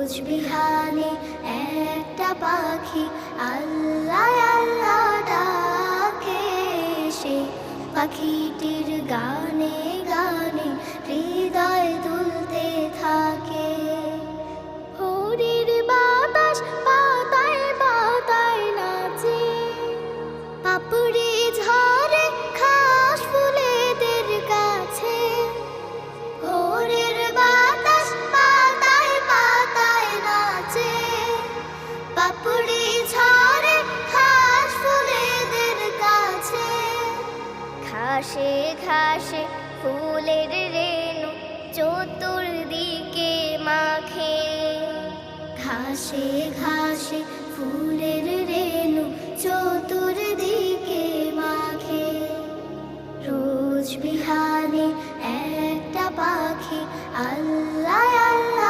রোজ বিহানে একটা পাখি আল্লাহ আল্লাহ ডাকে, সে পাখিটির গানে গানে হৃদয় দুলতে থাকে। ভোরের বাতাস পাতায় পাতায় নাচে, পাপড়ি ঝরে ঘাস ফুলেদের কাছে। ভোরের বাতাস পাতায় পাতায় নাচে, পাপড়ি ঝরে ঘাস ফুলেদের কাছে। ঘাসে ঘাসে ফুলের রেণু চতুর্দিকে মাখে, ঘাসে ঘাসে ফুলের রেণু চতুর্দিকে মাখে। রোজ বিহানে একটা পাখি